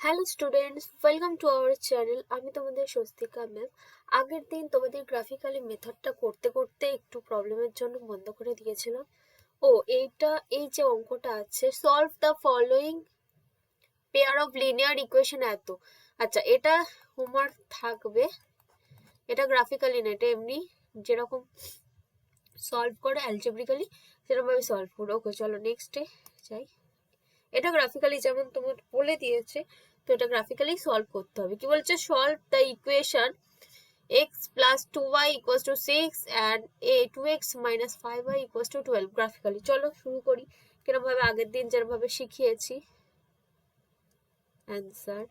Hello students, welcome to our channel. আমি তোমাদের Swastika ma'am. আগের দিন তোমাদের গ্রাফিক্যালি মেথডটা করতে করতে একটু প্রবলেমের জন্য বন্ধ করে দিয়েছিলাম। এই যে অঙ্কটা আছে, solve the following pair of linear equation আচ্ছা, এটা হোমওয়ার্ক থাকবে। এটা গ্রাফিক্যালি না, এটা এমনি যেরকম সলভ করে অ্যালজেব্রিক্যালি সেরকমভাবে সলভ করো। ওকে, চলো নেক্সটে যাই। এটা গ্রাফিক্যালি যেমন তোমার বলে দিয়েছে, তো এটা গ্রাফিক্যালি সলভ করতে হবে। কি বলছে? Solve the equation x plus 2y equals to 6 and 2x minus 5y equals to 12 graphically. চলো শুরু করি কিরকম ভাবে, আগের দিন যেরকম শিখিয়েছি। অ্যান্সার।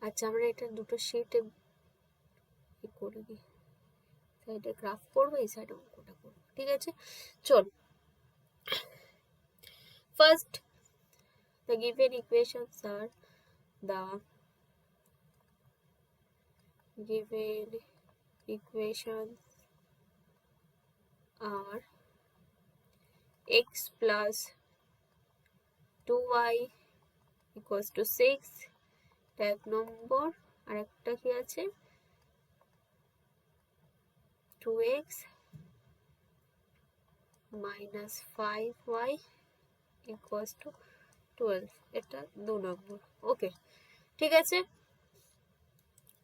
আচ্ছা, আমরা এটা দুটো শিটে করে দিই, সাইডে গ্রাফ করবো, এই সাইডে অঙ্কটা করবো, ঠিক আছে? চল, first the given equations are the given equations are x plus 2y equals to 6 এক নম্বর, আর একটা কি আছে 2x minus 5y equals to 12, এটা 2 নম্বর। ওকে, ঠিক আছে।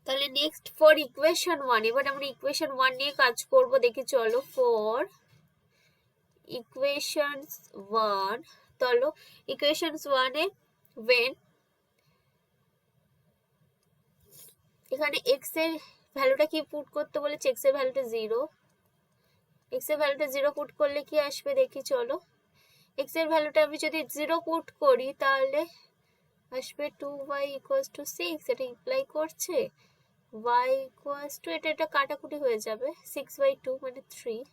তাহলে নেক্সট ফর ইকুয়েশন 1, এবার আমরা ইকুয়েশন 1 নিয়ে কাজ করব। দেখি চলো, ফর ইকুয়েশনস 1, চলো ইকুয়েশনস 1 এ when এখানে x এর ভ্যালুটা কি পুট করতে বলেছে? x এর ভ্যালুটা 0, x এর ভ্যালুটা 0 পুট করলে কি আসবে দেখি চলো। x এর ভ্যালুটা আমি যদি 0 পুট করি তাহলে আসবে 2y equals to 6, এটা ইমপ্লাই করছে y equals to, এটা কাটাকুটি হয়ে যাবে, 6/2 মানে 3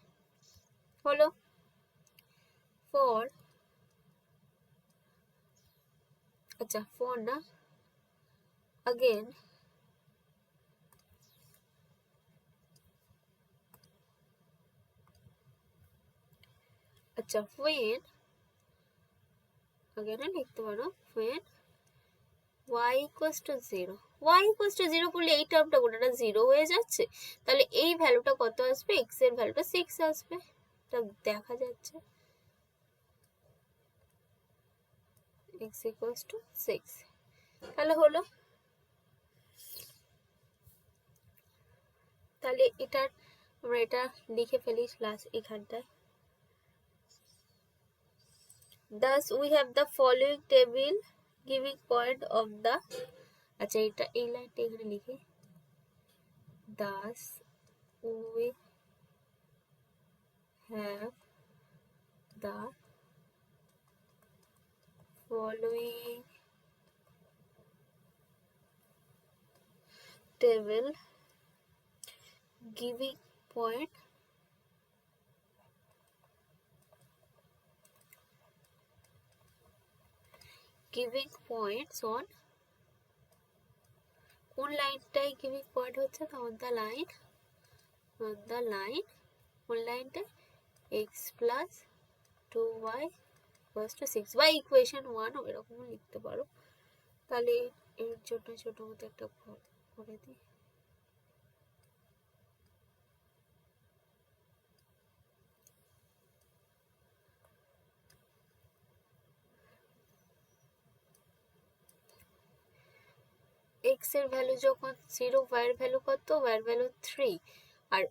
হলো। ফর, আচ্ছা 4 না, again আচ্ছা when again লিখতে পারো when y equals to 0, y equals to 0 করলে এই টার্মটা গোটাটা 0 হয়ে যাচ্ছে, তাহলে এই ভ্যালুটা কত আসবে? x এর ভ্যালুটা 6 আসবে, এটা দেখা যাচ্ছে x equals to 6, তাহলে হলো। তাহলে এটা আমরা এটা লিখে ফেলি ক্লাস এখানটায়। Thus we have the following table giving point of the, আচ্ছা এটা এই লাইনটা এখানে লিখি। Thus we have the following table giving point points on, কোন লাইনটাই গিভিং পয়েন্ট হচ্ছে? on the line কোন লাইনটা? x plus 2y equals to 6 বা ইকুয়েশন 1 এরকম লিখতে পারো। তাহলে এর জন্য ছোট মতো একটা করে দিই। x এর ভ্যালু যখন 0, y এর ভ্যালু কত? y এর ভ্যালু 3, আর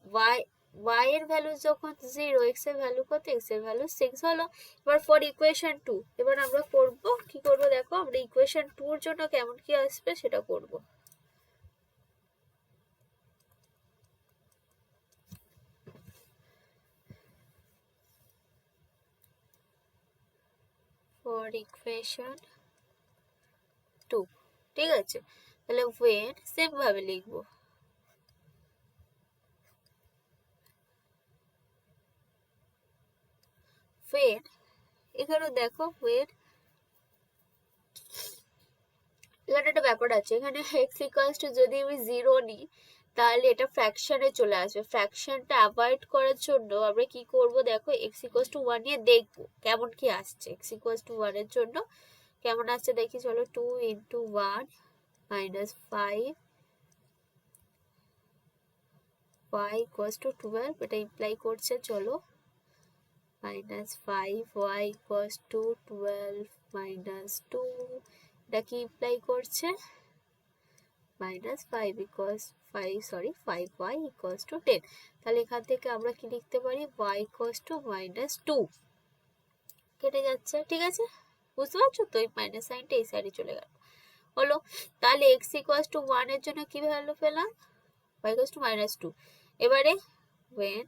y এর ভ্যালু যখন 0, x এর ভ্যালু কত? x এর ভ্যালু 6 হলো। এবার ফর ইকুয়েশন 2, এবার আমরা করব কি করব দেখো, আমরা ইকুয়েশন 2 এর জন্য কেমন কি আসবে সেটা করব। ফর ইকুয়েশন 2, ঠিক আছে। তাহলে when সেম ভাবে লিখবো, when এখানে দেখো when, এখানে একটা ব্যাপার আছে, এখানে x ইকুয়ালস টু যদি আমি 0 নিই তাহলে এটা ফ্র্যাকশনে চলে আসবে। ফ্র্যাকশনটা অ্যাভয়েড করার জন্য আমরা কি করব দেখো, x ইকুয়ালস টু 1 নিয়ে দেখবো কেমন কি আসছে। x ইকুয়ালস টু 1 এর জন্য কেমন আসছে দেখি চলো। 2 × 1 - 5 y = 12, এটা ইমপ্লাই করছে চলো -5y = 12 - 2, এটা কি ইমপ্লাই করছে -5 = 5y = 10। তাহলে এখান থেকে আমরা কি লিখতে পারি y = -2 কেটে যাচ্ছে। ঠিক আছে, বুঝতে পারছো তো? এই মাইনাস সাইনটা এই সাইডে চলে গেল হলো। তাহলে x = 1 এর জন্য কি ভ্যালু পেলাম y = -2। এবারে when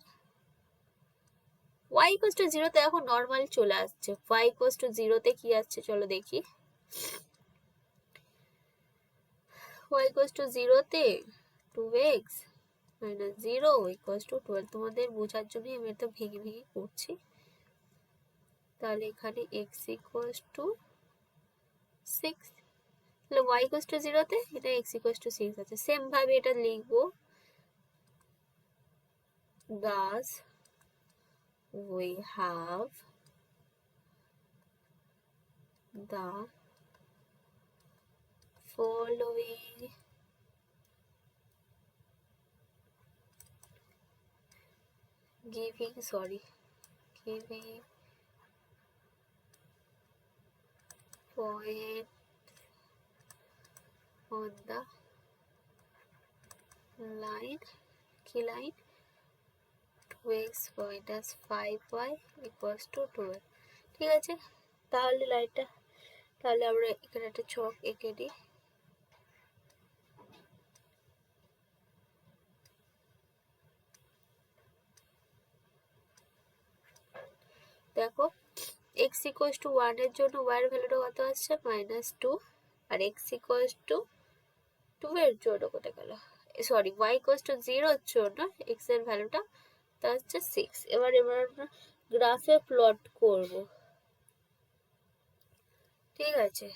y = 0 তে এখন নর্মাল চলে আসছে। y = 0 তে কি আসছে চলো দেখি। y = 0 তে 2x - 0 = 12। তোমাদের বোঝার জন্য আমি এটা ভেঙে ভেঙে করছি। তাহলে এখানে x = 6, তাহলে y = 0 তে এটা x = 6 আছে। সেম ভাবে এটা লিখবো thus we have the following giving point on the line, কি লাইন 2x - 5y = 12। ঠিক আছে, তাহলে লাইনটা, তাহলে আমরা এখানে একটা ছক এঁকে দিই। দেখো x = 1 এর জন্য y এর ভ্যালুটা কত আসছে -2, আর x = 2 এর জন্য কত গেল y = 0 এর জন্য x এর ভ্যালুটা তা হচ্ছে 6। এবার আমরা গ্রাফে প্লট করব। ঠিক আছে,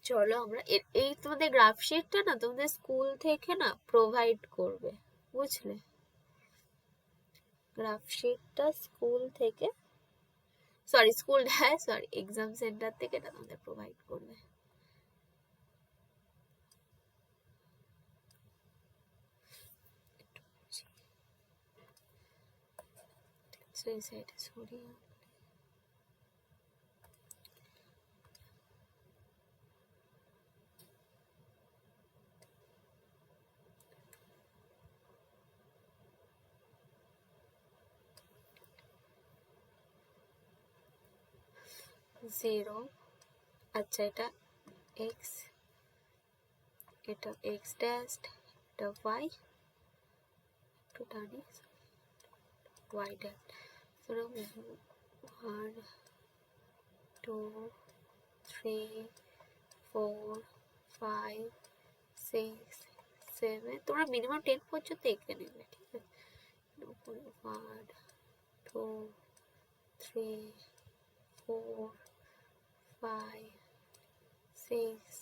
চলো আমরা এই তোমাদের গ্রাফ শিটটা না তোমাদের স্কুল থেকে না প্রোভাইড করবে, বুঝলে? গ্রাফ শিটটা স্কুল থেকে এক্সাম সেন্টার থেকে এটা তোমাদের প্রোভাইড করবে। এই সাইডে সরিয়ে 0, আচ্ছা এটা x, এটা x ড্যাশ, এটা y, একটু টানি y ড্যাশ। 1 2 3 4 5 6 7, তোমরা মিনিমাম 10 পর্যন্ত এঁকে নেবে। ঠিক আছে, 1 2 3 4 5 6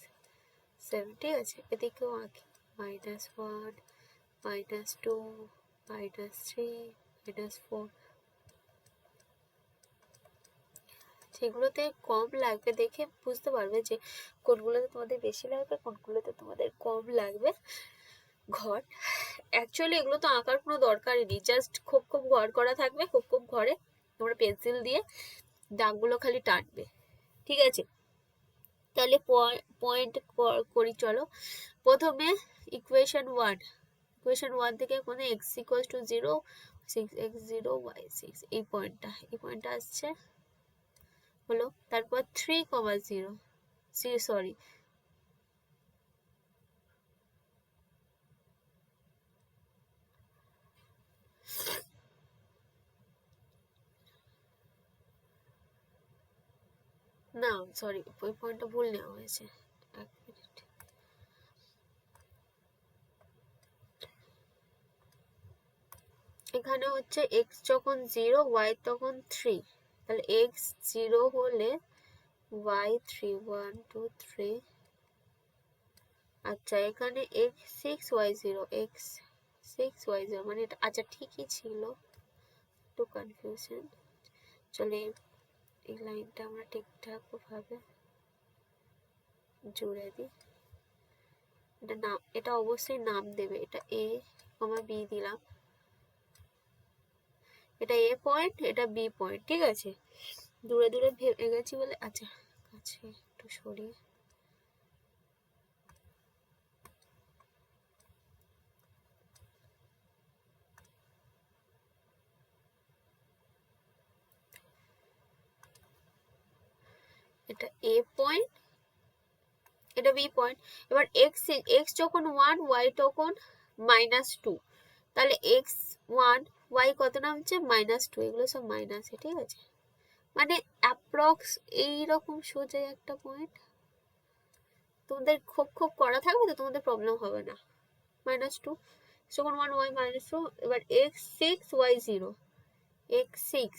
7। ঠিক আছে, এদিকেও আঁকি -1 -2 -3 -4। সেগুলোতে কম লাগবে, দেখে বুঝতে পারবে যে কোনগুলোতে তোমাদের বেশি লাগবে কোনগুলোতে তোমাদের কম লাগবে ঘর। অ্যাকচুয়ালি এগুলো তো আঁকার কোনো দরকারই নেই, জাস্ট খুব খুব ঘর করা থাকবে, খুব খুব ঘরে তোমরা পেন্সিল দিয়ে দাগগুলো খালি টানবে। ঠিক আছে, তাহলে পয়েন্ট করি চলো। প্রথমে ইকুয়েশন 1 থেকে কোনো x = 0 6x 0 y 6, এই পয়েন্টটা আসছে হলো। তারপর 3, 0 সরি না সরি ওই পয়েন্টটা ভুল নেওয়া হয়েছে, এক মিনিট। এখানে হচ্ছে x যখন 0 y তখন 3, তাহলে x 0 হলে y 3 1 2 3। আচ্ছা এখানে x 6 y 0 x 6 y 0 মানে এটা আচ্ছা ঠিকই ছিল, একটু কনফিউশন। চলে এই লাইনটা আমরা ঠিকঠাক ভাবে জুড়ে দিই। এটা নাম, এটা অবশ্যই নাম দেবে। এটা এ কমা বি দিলাম, এটা এ পয়েন্ট, এটা বি পয়েন্ট, ঠিক আছে। দূরে দূরে ভেবে গেছি বলে, আচ্ছা কাছে একটু সরিয়ে এটা এ পয়েন্ট, এটা বি পয়েন্ট। এবার এক্স, এক্স যখন 1, ওয়াই তখন -2, তাহলে x1 y কত নামছে -2, এগুলো সব মাইনাসে, ঠিক আছে। মানে অ্যাপ্রক্স এইরকম সোজা একটা পয়েন্ট। তোমাদের খুব করা থাকবে তো তোমাদের প্রবলেম হবে না। -2 যখন 1 y -2, এবার x6 y0, x6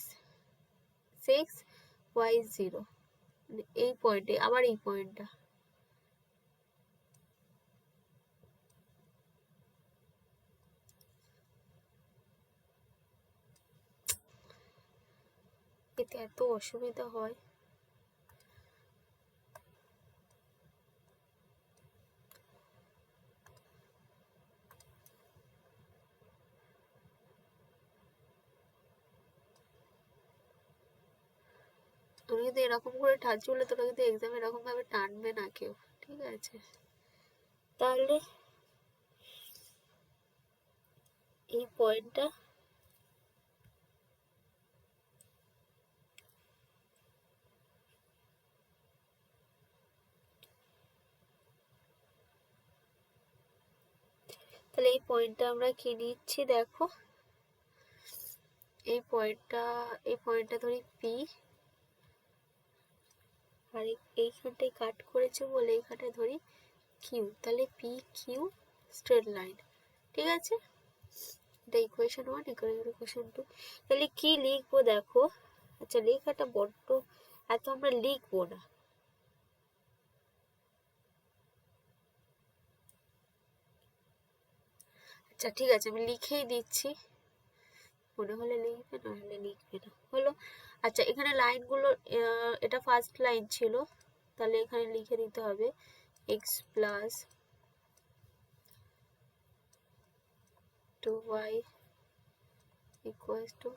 y0, মানে এই পয়েন্টে আবার এই পয়েন্টটা। এতে এত অসুবিধা হয়। তুমি কিন্তু এরকম করে টানছি বলে তোরা কিন্তু এক্সামে এরকম ভাবে টানবে না কেউ, ঠিক আছে। তাহলে এই পয়েন্টটা তাহলে এই পয়েন্টটা আমরা কি নিচ্ছি দেখো, এই পয়েন্টটা ধরি পি, আর এইখানটায় কাট করেছে বলে এইখানটা ধরি কিউ, তাহলে পি কিউ স্ট্রেট লাইন, ঠিক আছে। এটা ইকুয়েশন 1, ইকুয়েশন 2। তাহলে কি লিখবো দেখো, আচ্ছা লেখাটা বড্ড এত আমরা লিখবো না, আচ্ছা ঠিক আছে আমি লিখেই দিচ্ছি, মনে হলে লিখবে না হলে লিখবে না, হলো। আচ্ছা এখানে লাইনগুলো, এটা ফার্স্ট লাইন ছিল, তাহলে এখানে লিখে দিতে হবে x plus 2y equals to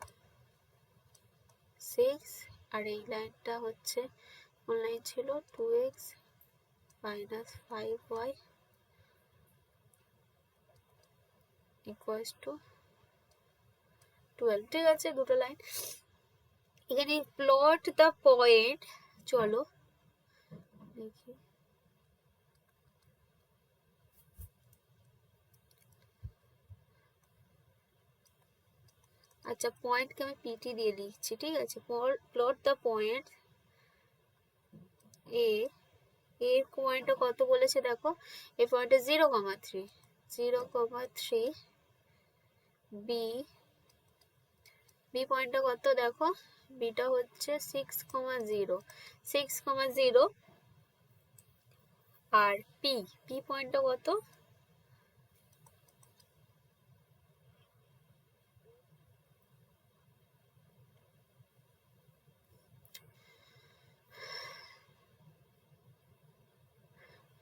6, আর এই লাইনটা হচ্ছে কোন লাইন ছিল, 2x minus 5y equals to 12, ঠিক আছে দুটো লাইন। এখানে প্লট দ্য পয়েন্ট, চলো দেখি, আচ্ছা পয়েন্টকে আমি পিটি দিয়ে লিখছি, ঠিক আছে। প্লট দ্য পয়েন্ট এ, এর পয়েন্টটা কত বলেছে দেখো, এই পয়েন্টে 0,3, 0,3, বি, বি পয়েন্টটা কত দেখো, বিটা হচ্ছে 6,0, 6,0, আর পি, পি পয়েন্টটা কত,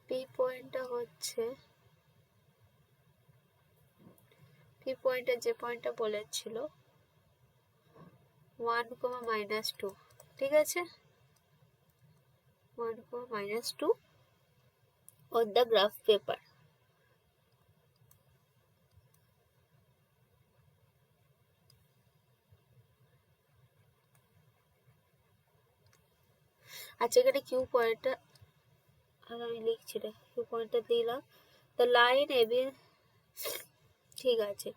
পি পয়েন্টটা হচ্ছে, পি পয়েন্টের যে পয়েন্টটা বলেছিল 1, -2, ঠিক আছে, 1, -2 on the graph paper। আচ্ছা এখানে কিউ পয়েন্টটা আমি লিখছি না, কিউ পয়েন্টটা দিলাম, তো লাইন এবি, ঠিক আছে।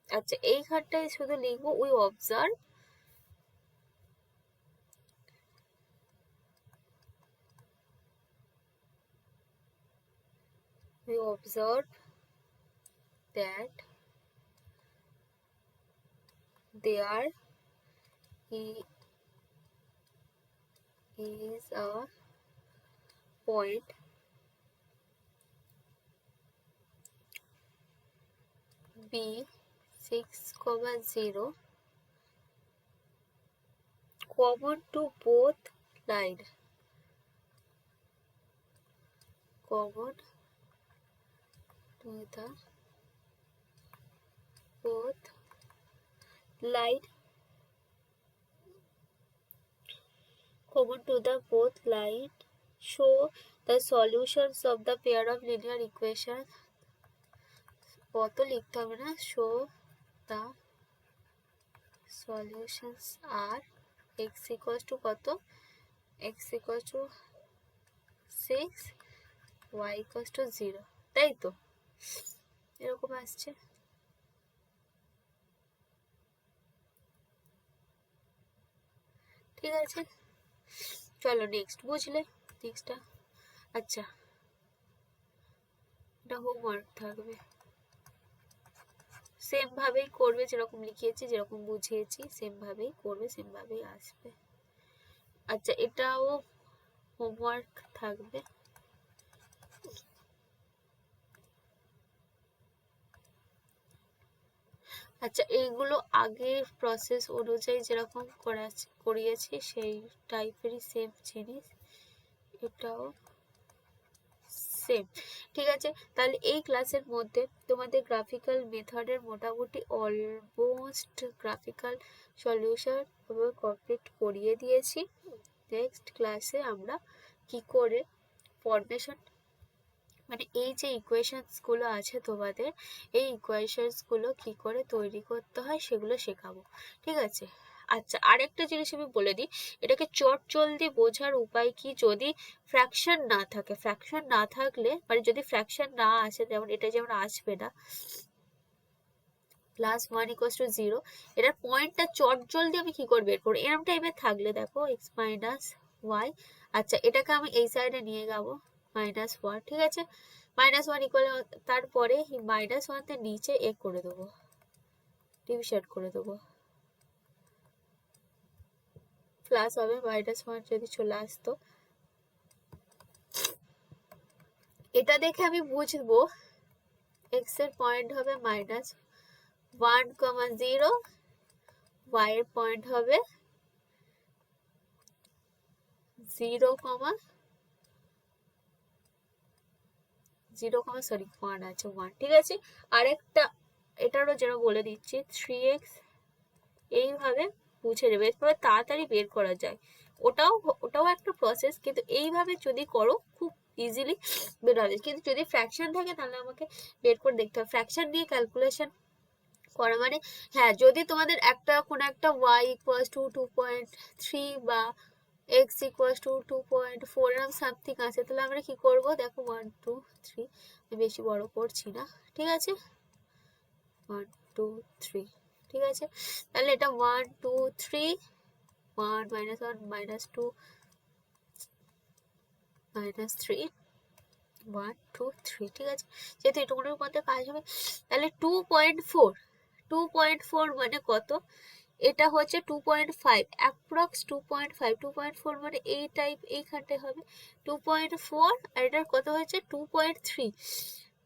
আচ্ছা এই ঘরটায় শুধু লিখবো we observe, we observe that there is a point B 6,0 common to both line, common to the both line, common to the both line, show the solutions of the pair of linear equation, কত লিখতে হবে না, show the solutions are x equals to কত, x equals to 6, y equals to 0, তাই তো এরকম আসছে। ঠিক আছে, চলো নেক্সট, বুঝলে নেক্সটটা। আচ্ছা, এটা হোমওয়ার্ক থাকবে, সেম ভাবেই করবে, যেরকম লিখিয়েছি যেরকম বুঝিয়েছি সেম ভাবেই করবে, সেম ভাবেই আসবে। আচ্ছা, এটাও হোমওয়ার্ক থাকবে। আচ্ছা, এইগুলো আগের প্রসেস অনুযায়ী যেরকম করিয়েছি সেই টাইপেরই সেম জিনিস, এটাও সেম। ঠিক আছে, তাহলে এই ক্লাসের মধ্যে তোমাদের গ্রাফিক্যাল মেথডের মোটামুটি অলমোস্ট গ্রাফিক্যাল সলিউশন কমপ্লিট করিয়ে দিয়েছি। নেক্সট ক্লাসে আমরা কি করে ফরমেশন, মানে এই যে ইকুয়েশনসগুলো আছে তোমাদের, এই ইকুয়েশনসগুলো কি করে তৈরি করতে হয় সেগুলো শেখাবো। ঠিক আছে, আচ্ছা আরেকটা জিনিস আমি বলে দিই, এটাকে চটজলদি বোঝার উপায় কি, যদি ফ্র্যাকশন না থাকে, ফ্র্যাকশন না থাকলে মানে যদি ফ্র্যাকশন না আসে, যেমন এটা যেমন আসবে না, প্লাস 1 ইকুয়ালস টু 0, এটার পয়েন্টটা চটজলদি আমি কি করে বের করবো, এরকম টাইপের থাকলে দেখো x মাইনাস ওয়াই, আচ্ছা এটাকে আমি এই সাইডে নিয়ে যাবো -1, ঠিক আছে, -1 ইকুয়াল, তারপরে -1 তে নিচে এ করে দেবো, ডিভিশন করে দেবো, প্লাস হবে -1 যদি চলে আসতো, এটা দেখে আমি বুঝবো x এর পয়েন্ট হবে -1,0, y এর পয়েন্ট হবে 0, 1 আছে 1, ঠিক আছে। আরেকটা এটারও যেন বলে দিচ্ছি, 3x এইভাবে বুঝে নেবে, এরপরে তাড়াতাড়ি বের করা যায়, ওটাও একটা প্রসেস, কিন্তু এইভাবে যদি করো খুব ইজিলি বের হবে। কিন্তু যদি ফ্র্যাকশন থাকে তাহলে আমাকে বের করে দেখতে হবে, ফ্র্যাকশন নিয়ে ক্যালকুলেশন করা মানে, হ্যাঁ যদি তোমাদের কোনো একটা y ইকুয়ালস টু 2.3 বা x ইকুয়ালস টু 2.4 এরকম সামথিং আছে, তাহলে আমরা কি করব, দেখো 1 2 3, আমি বেশি বড় করছি না, ঠিক আছে, 1 2 3, ঠিক আছে, তাহলে এটা 1 2 3, 1 -1 -2 -3, 1 2 3, ঠিক আছে, যেহেতু এটুকুর মধ্যে কাজ হবে, তাহলে 2.4 মানে কত, এটা হচ্ছে 2.5, অ্যাপ্রক্স 2.5, 2.4 মানে এই টাইপ এইখানটায় হবে 2.4, আর এটার কত হচ্ছে 2.3,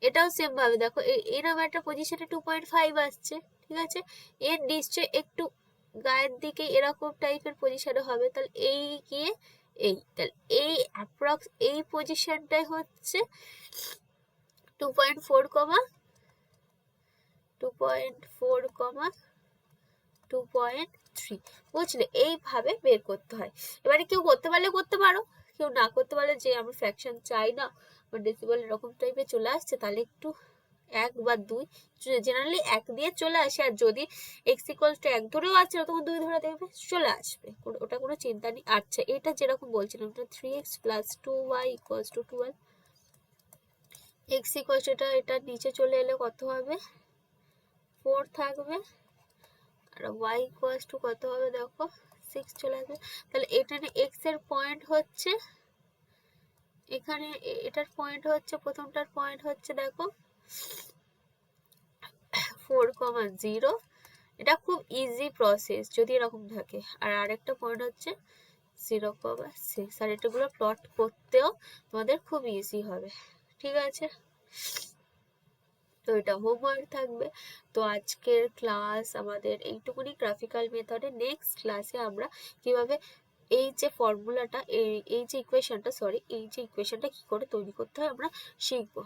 এটাও সেম ভাবে দেখো এরকম একটা পজিশনে 2.5 আসছে, ঠিক আছে, এর নিশ্চয় একটু গায়ের দিকে এরকম টাইপের পজিশনে হবে, তাহলে এই গিয়ে এই, তাহলে এই অ্যাপ্রক্স এই পজিশনটাই হচ্ছে 2.4, 2.3, বুঝলে, এইভাবে বের করতে হয়। এবারে কেউ করতে পারলে করতে পারো, কেউ না করতে পারলে, যে আমি ফ্র্যাকশন চাই না বা ডেসিমাল এরকম টাইপের চলে আসছে, তাহলে একটু 1 বা 2, জেনারেলি 1 দিয়ে চলে আসে, আর যদি x ইকুয়ালস টু 1 ধরেও আছে তখন 2 ধরে দেখবে চলে আসবে, ওটা কোনো চিন্তা নেই। আচ্ছা, এটা যেরকম বলছিলাম, 3x plus 2y equals to 12, x equals to এটা নিচে চলে এলে কত হবে, 4 থাকবে, আর y ইকুয়ালস টু কত হবে দেখো 6 চলে আসবে, তাহলে এখানে x এর পয়েন্ট হচ্ছে, এখানে এটার পয়েন্ট হচ্ছে, প্রথমটার পয়েন্ট হচ্ছে দেখো 4, 0, এটা খুব ইজি প্রসেস যদি এরকম থাকে, আর আরেকটা পয়েন্ট হচ্ছে 0,6, আর এটাগুলো প্লট করতেও তোমাদের খুব ইজি হবে, ঠিক আছে। তো এটা হোমওয়ার্ক থাকবে। তো আজকের ক্লাস আমাদের এইটুকুনি গ্রাফিক্যাল মেথডে। নেক্সট ক্লাসে আমরা কিভাবে এই যে ফর্মুলাটা, এই যে ইকুয়েশনটা কি করে তৈরি করতে হয় আমরা শিখবো।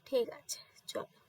ঠিক আছে, চলো।